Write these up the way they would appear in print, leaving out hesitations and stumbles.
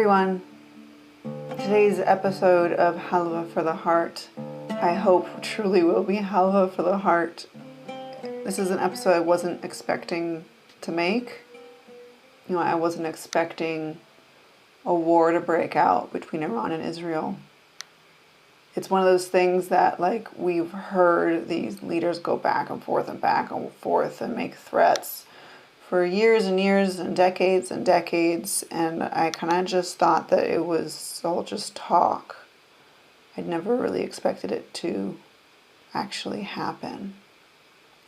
everyone. Today's episode of Halva for the Heart, I hope truly will be Halva for the Heart. This is an episode I wasn't expecting to make. I wasn't expecting a war to break out between Iran and Israel. It's one of those things that, we've heard these leaders go back and forth and make threats for years and years and decades, and I kind of just thought that it was all just talk. I'd never really expected it to actually happen.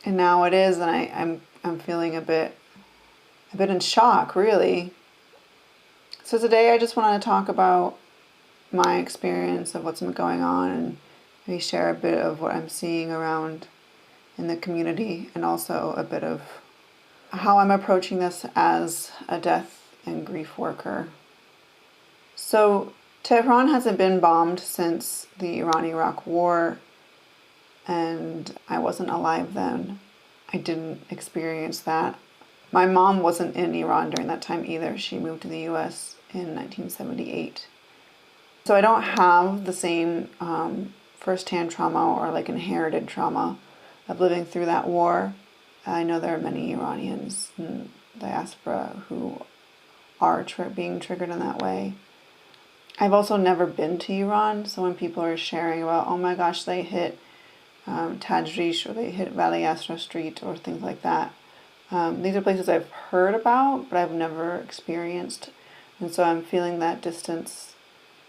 And now it is, and I'm feeling a bit in shock, really. So today I just wanted to talk about my experience of what's been going on and maybe share a bit of what I'm seeing around in the community, and also a bit of how I'm approaching this as a death and grief worker. So Tehran hasn't been bombed since the Iran-Iraq war, and I wasn't alive then. I didn't experience that. My mom wasn't in Iran during that time either. She moved to the US in 1978. So I don't have the same first-hand trauma or inherited trauma of living through that war. I know there are many Iranians in Diaspora who are being triggered in that way. I've also never been to Iran, so when people are sharing about, oh my gosh, they hit Tajrish or they hit Valley Asra Street or things like that, these are places I've heard about, but I've never experienced. And so I'm feeling that distance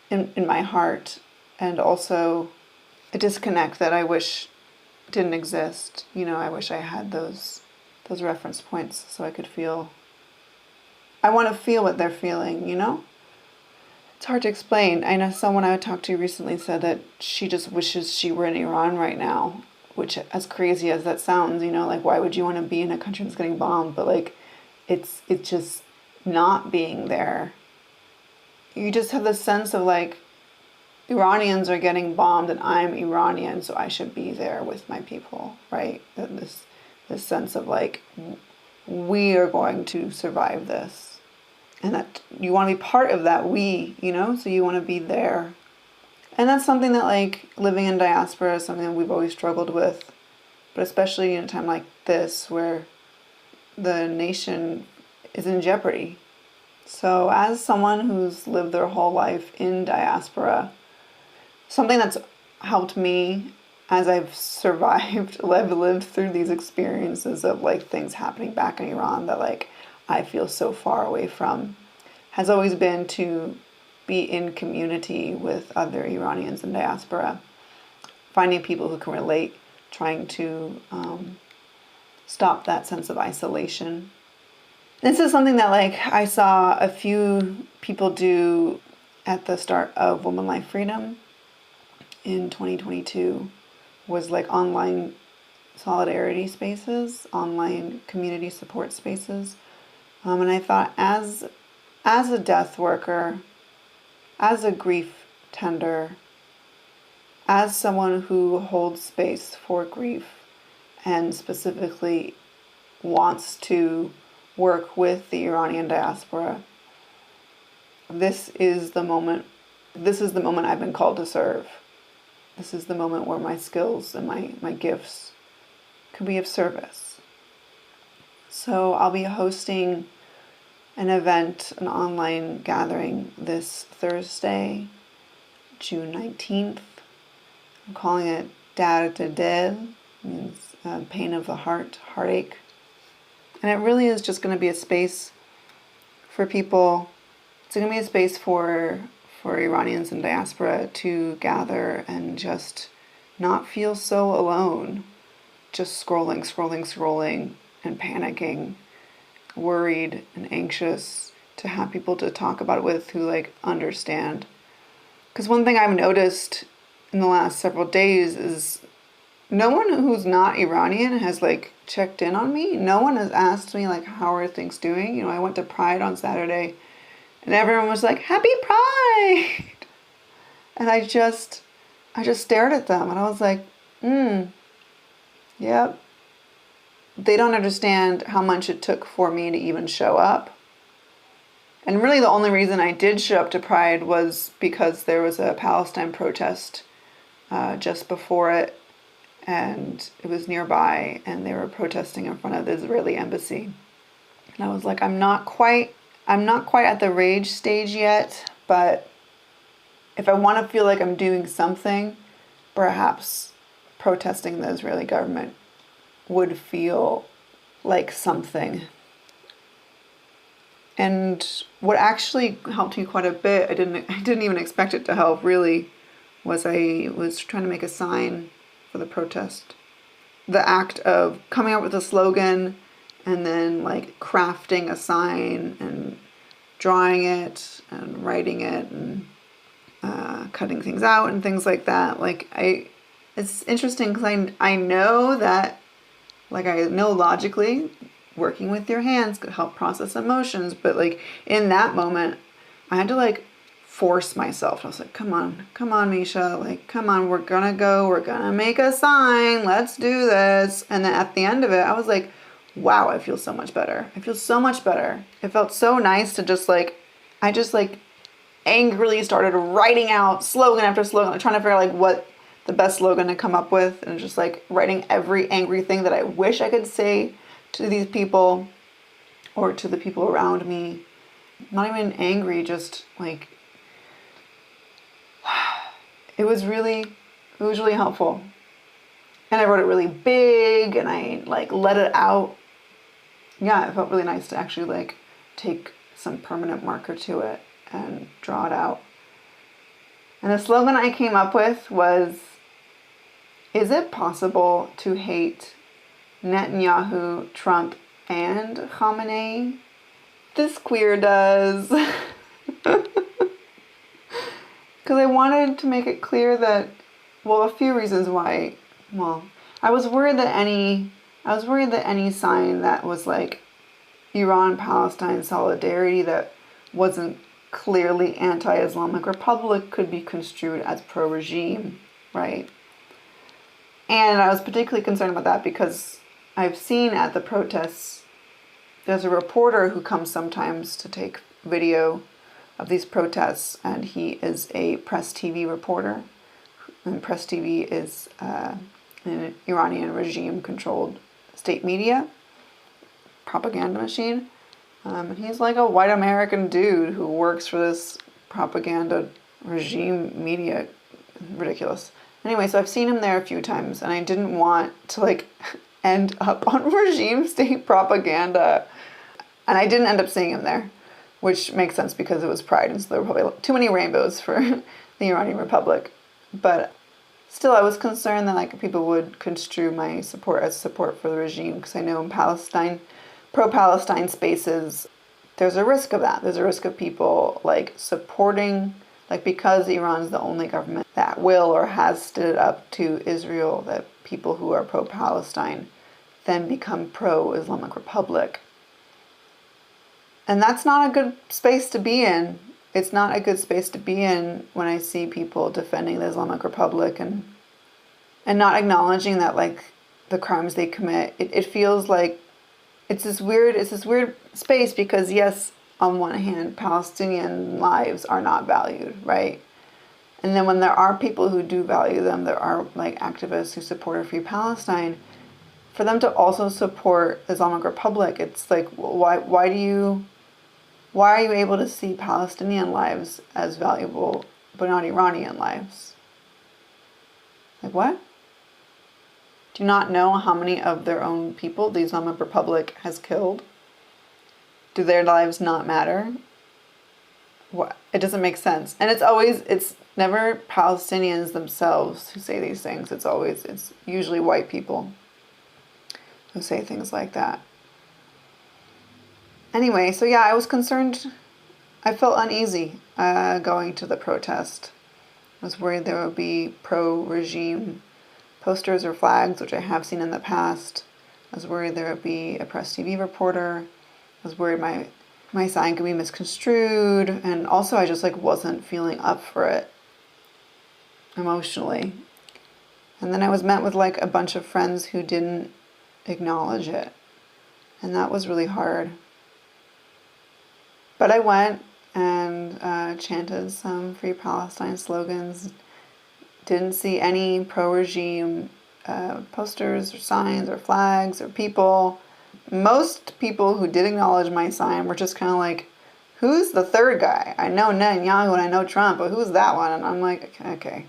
in my heart, and also a disconnect that I wish didn't exist. I wish I had those reference points so I could feel. I want to feel what they're feeling, It's hard to explain. I know someone I talked to recently said that she just wishes she were in Iran right now, which, as crazy as that sounds, why would you want to be in a country that's getting bombed? But it's just not being there. You just have this sense of Iranians are getting bombed and I'm Iranian, so I should be there with my people, right? This sense of we are going to survive this. And that you want to be part of that so you want to be there. And that's something that living in diaspora is something that we've always struggled with, but especially in a time like this where the nation is in jeopardy. So as someone who's lived their whole life in diaspora, something that's helped me as I've survived, I've lived through these experiences of things happening back in Iran that I feel so far away from, has always been to be in community with other Iranians in diaspora, finding people who can relate, trying to stop that sense of isolation. This is something that I saw a few people do at the start of Women Life Freedom in 2022, was online solidarity spaces, online community support spaces. And I thought, as a death worker, as a grief tender, as someone who holds space for grief and specifically wants to work with the Iranian diaspora, this is the moment I've been called to serve. This is the moment where my skills and my gifts could be of service. So I'll be hosting an event, an online gathering this Thursday, June 19th. I'm calling it Dard Dil, means pain of the heart, heartache. And it really is just going to be a space for people. It's going to be a space for Iranians in diaspora to gather and just not feel so alone. Just scrolling and panicking, worried and anxious, to have people to talk about it with who understand. Because one thing I've noticed in the last several days is no one who's not Iranian has checked in on me. No one has asked me how are things doing. I went to Pride on Saturday and everyone was Happy Pride. And I just stared at them and I was yep. They don't understand how much it took for me to even show up. And really the only reason I did show up to Pride was because there was a Palestine protest just before it, and it was nearby, and they were protesting in front of the Israeli embassy. And I was like, I'm not quite at the rage stage yet, but if I want to feel like I'm doing something, perhaps protesting the Israeli government would feel like something. And what actually helped me quite a bit, I didn't even expect it to help really, was I was trying to make a sign for the protest. The act of coming up with a slogan and then like crafting a sign and drawing it and writing it and cutting things out and things like that. Like it's interesting because I know that, like, I know logically working with your hands could help process emotions, but like in that moment I had to like force myself. I was like, come on Misha, like come on, we're gonna make a sign, let's do this. And then at the end of it I was like, wow, I feel so much better. It felt so nice to just like, I just like angrily started writing out slogan after slogan, trying to figure out like what the best slogan to come up with, and just like writing every angry thing that I wish I could say to these people or to the people around me. Not even angry, just like, it was really helpful. And I wrote it really big and I like let it out. Yeah, it felt really nice to actually like take some permanent marker to it and draw it out. And the slogan I came up with was, is it possible to hate Netanyahu, Trump, and Khamenei? This queer does. Because I wanted to make it clear that, well, a few reasons why. Well, I was worried that any sign that was like Iran-Palestine solidarity that wasn't clearly anti-Islamic Republic could be construed as pro-regime, right? And I was particularly concerned about that because I've seen at the protests, there's a reporter who comes sometimes to take video of these protests, and he is a Press TV reporter. And Press TV is an Iranian regime-controlled state media propaganda machine. And he's like a white American dude who works for this propaganda regime media. Ridiculous. Anyway, so I've seen him there a few times, and I didn't want to like end up on regime state propaganda. And I didn't end up seeing him there, which makes sense because it was Pride, and so there were probably too many rainbows for the Iranian Republic. But still, I was concerned that like people would construe my support as support for the regime, because I know in Palestine, pro-Palestine spaces, there's a risk of that. There's a risk of people like supporting, like because Iran's the only government that will or has stood up to Israel, that people who are pro-Palestine then become pro-Islamic Republic. And that's not a good space to be in. It's not a good space to be in when I see people defending the Islamic Republic and not acknowledging that like the crimes they commit. It feels like it's this weird space because yes, on one hand, Palestinian lives are not valued, right? And then when there are people who do value them, there are like activists who support a free Palestine, for them to also support the Islamic Republic, it's like, why are you able to see Palestinian lives as valuable but not Iranian lives? Like what? Do you not know how many of their own people the Islamic Republic has killed? Do their lives not matter? What? It doesn't make sense. And it's never Palestinians themselves who say these things. It's usually white people who say things like that. Anyway, so yeah, I was concerned. I felt uneasy going to the protest. I was worried there would be pro-regime posters or flags, which I have seen in the past. I was worried there would be a Press TV reporter. I was worried my sign could be misconstrued. And also I just like wasn't feeling up for it emotionally. And then I was met with like a bunch of friends who didn't acknowledge it. And that was really hard. But I went and chanted some Free Palestine slogans. Didn't see any pro-regime posters or signs or flags or people. Most people who did acknowledge my sign were just kind of like, who's the third guy? I know Netanyahu and I know Trump, but who's that one? And I'm like, okay.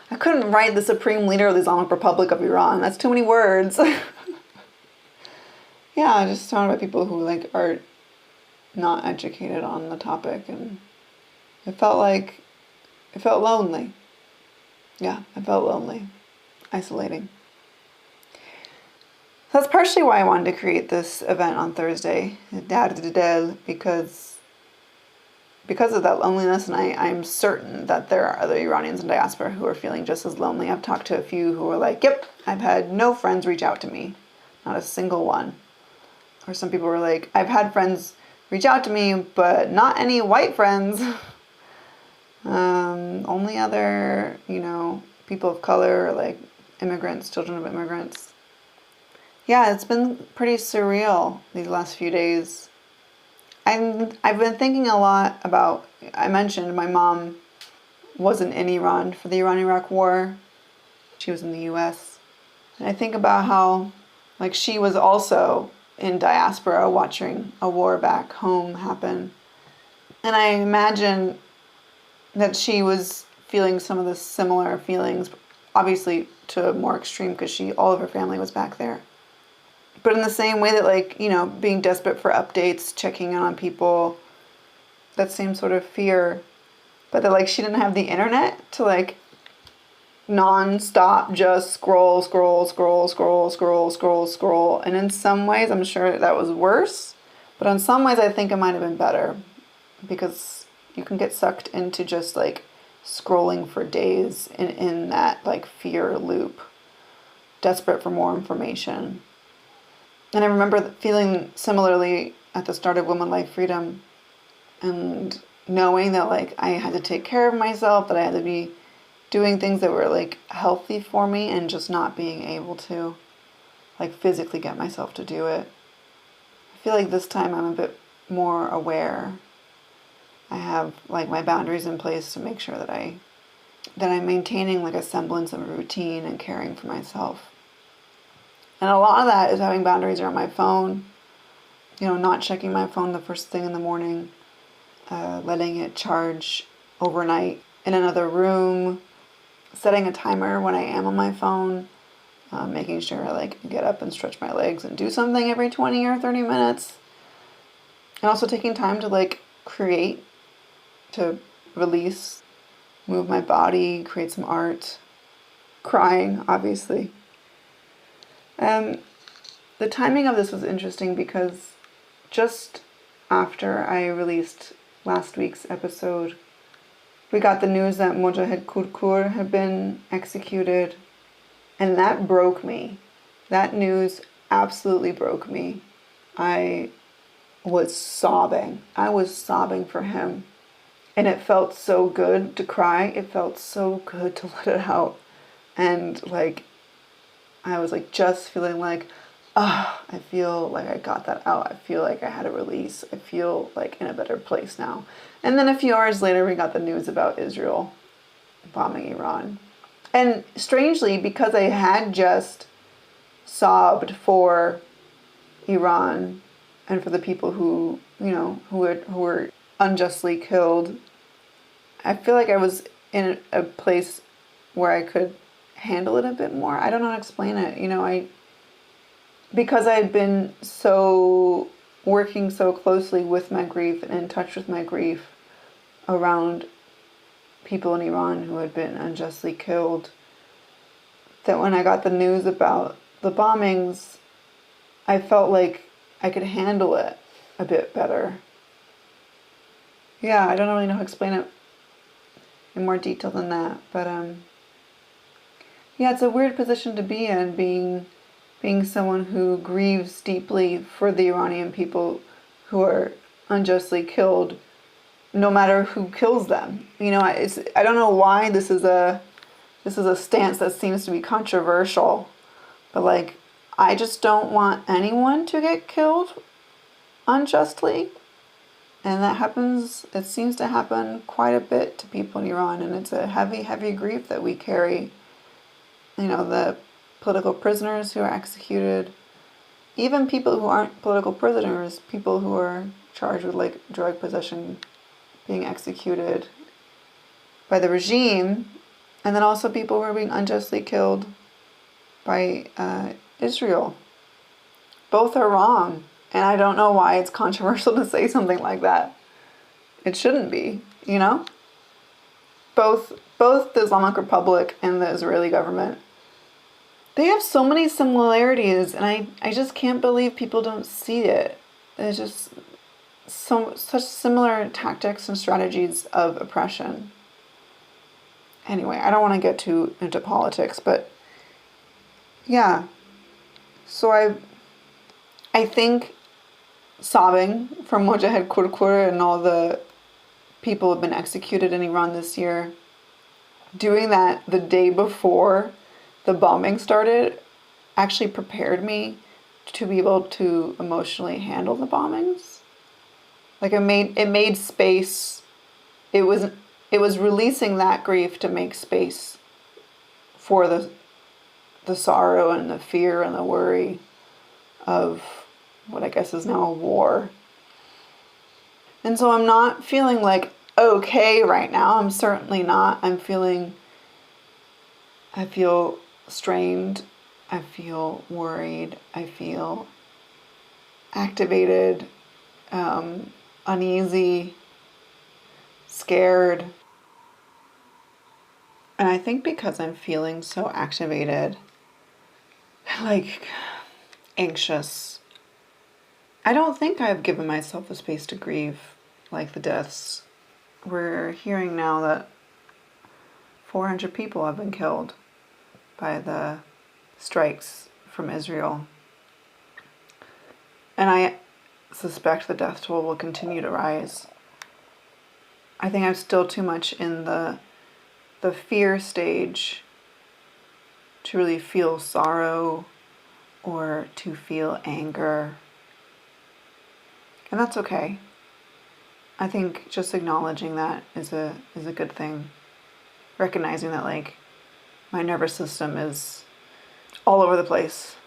I couldn't write the Supreme Leader of the Islamic Republic of Iran. That's too many words. Yeah, just surrounded by people who like are not educated on the topic, and it felt lonely. Yeah, I felt lonely. Isolating. That's partially why I wanted to create this event on Thursday, because of that loneliness, and I'm certain that there are other Iranians in diaspora who are feeling just as lonely. I've talked to a few who are like, yep, I've had no friends reach out to me. Not a single one. Or some people were like, I've had friends reach out to me, but not any white friends. Only other, people of color, or like immigrants, children of immigrants. Yeah, it's been pretty surreal these last few days. I've been thinking a lot about, I mentioned my mom wasn't in Iran for the Iran-Iraq war. She was in the US. And I think about how, like, she was also in diaspora watching a war back home happen. And I imagine that she was feeling some of the similar feelings, obviously to a more extreme because all of her family was back there. But in the same way that, like, being desperate for updates, checking in on people, that same sort of fear. But that, like, she didn't have the internet to, like, non-stop just scroll. And in some ways, I'm sure that was worse. But in some ways, I think it might have been better. Because you can get sucked into just, like, scrolling for days in that, like, fear loop. Desperate for more information. And I remember feeling similarly at the start of Women Life Freedom, and knowing that, like, I had to take care of myself, that I had to be doing things that were, like, healthy for me, and just not being able to, like, physically get myself to do it. I feel like this time I'm a bit more aware. I have, like, my boundaries in place to make sure that I'm maintaining, like, a semblance of a routine and caring for myself. And a lot of that is having boundaries around my phone, not checking my phone the first thing in the morning, letting it charge overnight in another room, setting a timer when I am on my phone, making sure I, like, get up and stretch my legs and do something every 20 or 30 minutes. And also taking time to, like, create, to release, move my body, create some art, crying, obviously. The timing of this was interesting because just after I released last week's episode, we got the news that Mojahed Kurkur had been executed, and that broke me. That news absolutely broke me. I was sobbing. I was sobbing for him, and it felt so good to cry. It felt so good to let it out, and, like, I was, like, just feeling like, I feel like I got that out. I feel like I had a release. I feel like in a better place now. And then a few hours later, we got the news about Israel bombing Iran. And strangely, because I had just sobbed for Iran and for the people who were unjustly killed, I feel like I was in a place where I could handle it a bit more. I don't know how to explain it. Because I'd been working so closely with my grief and in touch with my grief around people in Iran who had been unjustly killed, that when I got the news about the bombings, I felt like I could handle it a bit better. Yeah, I don't really know how to explain it in more detail than that, but yeah, it's a weird position to be in, being someone who grieves deeply for the Iranian people who are unjustly killed, no matter who kills them. I don't know why this is a stance that seems to be controversial, but, like, I just don't want anyone to get killed unjustly. And that happens, it seems to happen quite a bit to people in Iran, and it's a heavy, heavy grief that we carry. You know, the political prisoners who are executed, even people who aren't political prisoners, people who are charged with like drug possession being executed by the regime, and then also people who are being unjustly killed by Israel. Both are wrong. And I don't know why it's controversial to say something like that. It shouldn't be, you know? Both the Islamic Republic and the Israeli government, they have so many similarities, and I just can't believe people don't see it. There's just such similar tactics and strategies of oppression. Anyway, I don't want to get too into politics, but yeah. So I think sobbing for Mojahed Kurkur and all the people who have been executed in Iran this year, doing that the day before the bombing started actually prepared me to be able to emotionally handle the bombings. Like it made space. It was releasing that grief to make space for the sorrow and the fear and the worry of what I guess is now a war. And so I'm not feeling like okay right now. I'm certainly not. I feel strained. I feel worried. I feel activated, uneasy, scared. And I think because I'm feeling so activated, like anxious, I don't think I've given myself the space to grieve like the deaths. We're hearing now that 400 people have been killed by the strikes from Israel. And I suspect the death toll will continue to rise. I think I'm still too much in the fear stage to really feel sorrow or to feel anger. And that's okay. I think just acknowledging that is a good thing. Recognizing that like my nervous system is all over the place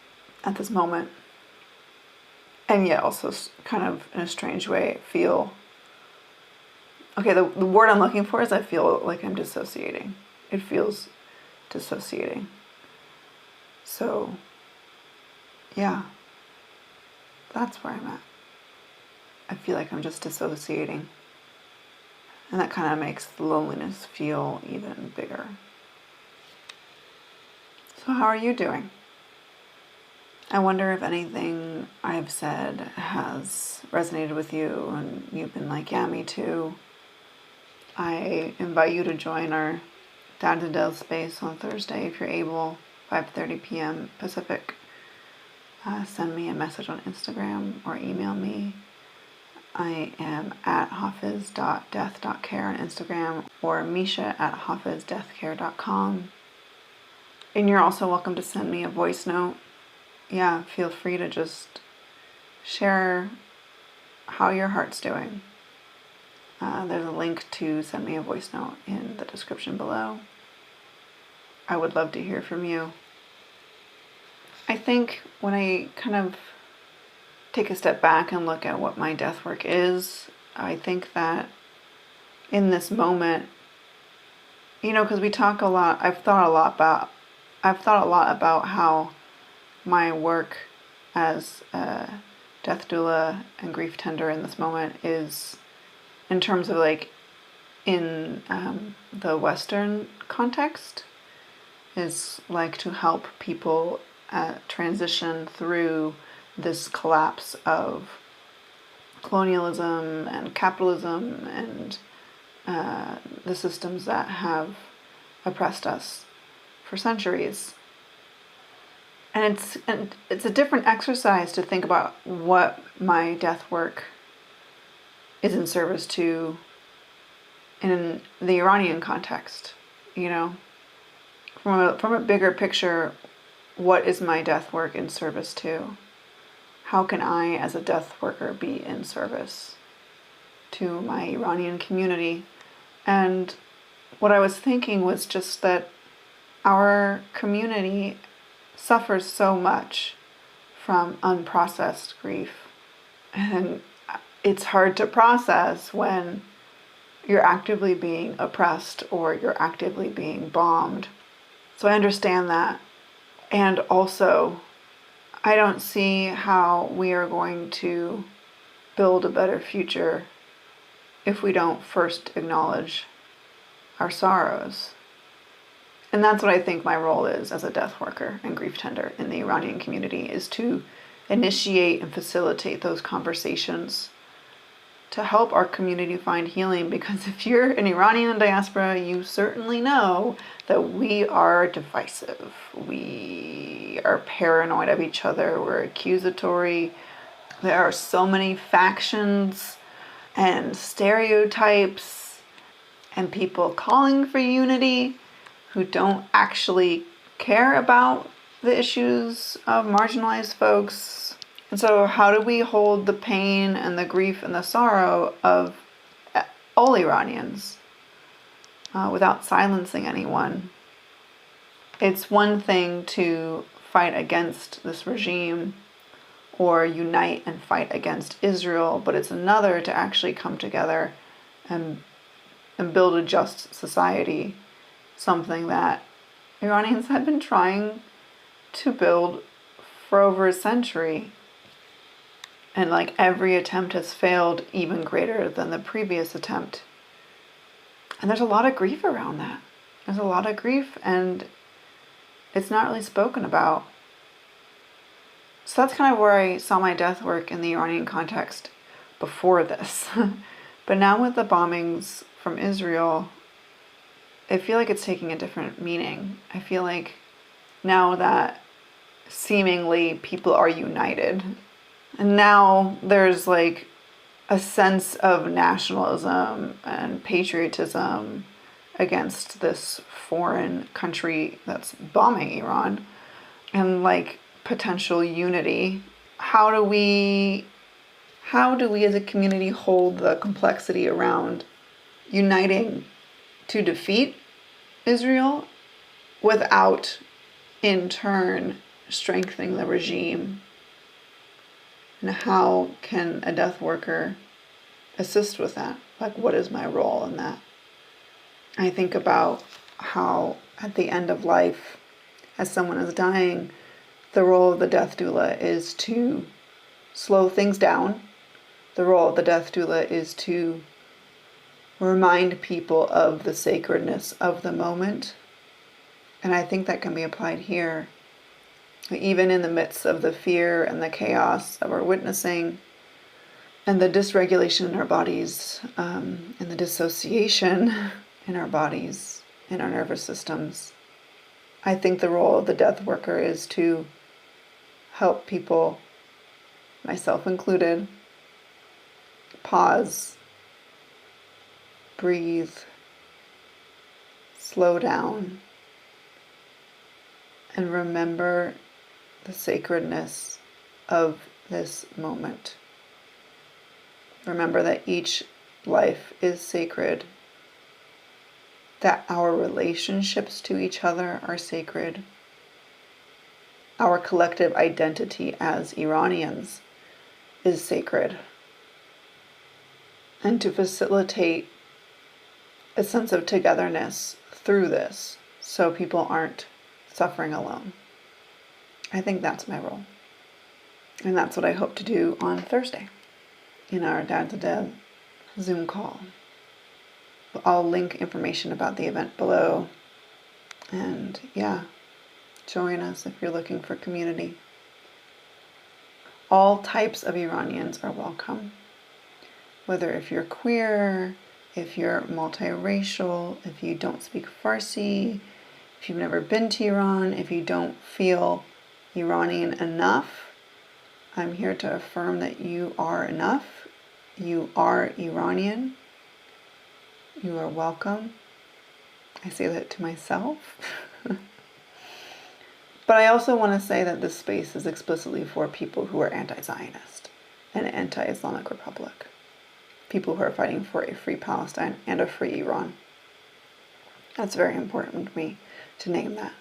at this moment. And yet also kind of in a strange way feel... Okay, the word I'm looking for is I feel like I'm dissociating. It feels dissociating. So, yeah. That's where I'm at. I feel like I'm just dissociating. And that kind of makes the loneliness feel even bigger. So how are you doing? I wonder if anything I've said has resonated with you and you've been like, yeah, me too. I invite you to join our Dad to Del space on Thursday if you're able, 5:30 p.m. Pacific. Send me a message on Instagram or email me. I am at hafiz.death.care on Instagram or misha@hafizdeathcare.com. And you're also welcome to send me a voice note. Yeah, feel free to just share how your heart's doing. There's a link to send me a voice note in the description below. I would love to hear from you. I think when I kind of take a step back and look at what my death work is, I think that in this moment, you know, because we talk a lot, I've thought a lot about how my work as a death doula and grief tender in this moment is, in terms of like in the Western context, is like to help people transition through this collapse of colonialism and capitalism and the systems that have oppressed us for centuries. And it's a different exercise to think about what my death work is in service to in the Iranian context, you know? From a bigger picture, what is my death work in service to? How can I, as a death worker, be in service? to my Iranian community. And what I was thinking was just that our community suffers so much from unprocessed grief. And it's hard to process when you're actively being oppressed or you're actively being bombed. So I understand that. And also, I don't see how we are going to build a better future if we don't first acknowledge our sorrows. And that's what I think my role is as a death worker and grief tender in the Iranian community, is to initiate and facilitate those conversations to help our community find healing. Because if you're an Iranian in diaspora, you certainly know that we are divisive. We are paranoid of each other. We're accusatory. There are so many factions and stereotypes and people calling for unity who don't actually care about the issues of marginalized folks. And so how do we hold the pain and the grief and the sorrow of all Iranians without silencing anyone? It's one thing to fight against this regime or unite and fight against Israel, but it's another to actually come together and build a just society, something that Iranians have been trying to build for over a century. And like every attempt has failed even greater than the previous attempt. And there's a lot of grief around that. There's a lot of grief, and it's not really spoken about. So that's kind of where I saw my death work in the Iranian context before this. But now with the bombings from Israel, I feel like it's taking a different meaning. I feel like now that seemingly people are united, and now there's like a sense of nationalism and patriotism against this foreign country that's bombing Iran, and like potential unity. How do we as a community hold the complexity around uniting to defeat Israel without in turn strengthening the regime? And how can a death worker assist with that? Like, what is my role in that? I think about how at the end of life, as someone is dying, the role of the death doula is to slow things down. The role of the death doula is to remind people of the sacredness of the moment. And I think that can be applied here. Even in the midst of the fear and the chaos that we're witnessing, and the dysregulation in our bodies, and the dissociation in our bodies, in our nervous systems, I think the role of the death worker is to help people, myself included, pause, breathe, slow down, and remember the sacredness of this moment. Remember that each life is sacred, that our relationships to each other are sacred, our collective identity as Iranians is sacred, and to facilitate a sense of togetherness through this so people aren't suffering alone. I think that's my role. And that's what I hope to do on Thursday in our Dad to Dead Zoom call. I'll link information about the event below. And yeah, join us if you're looking for community. All types of Iranians are welcome. Whether if you're queer, if you're multiracial, if you don't speak Farsi, if you've never been to Iran, if you don't feel Iranian enough, I'm here to affirm that you are enough. You are Iranian. You are welcome. I say that to myself. But I also want to say that this space is explicitly for people who are anti-Zionist and anti-Islamic Republic. people who are fighting for a free Palestine and a free Iran. That's very important to me to name that.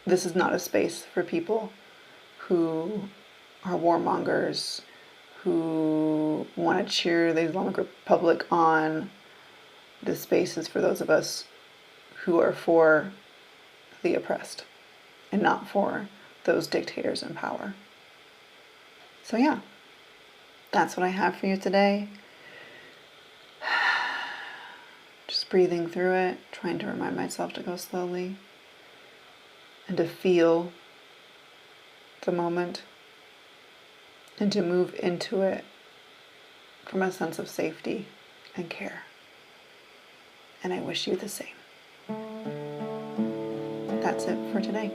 This is not a space for people who are warmongers, who want to cheer the Islamic Republic on. This space is for those of us who are for the oppressed and not for those dictators in power. So yeah, that's what I have for you today. Just breathing through it, trying to remind myself to go slowly and to feel the moment and to move into it from a sense of safety and care. And I wish you the same. That's it for today.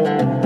you.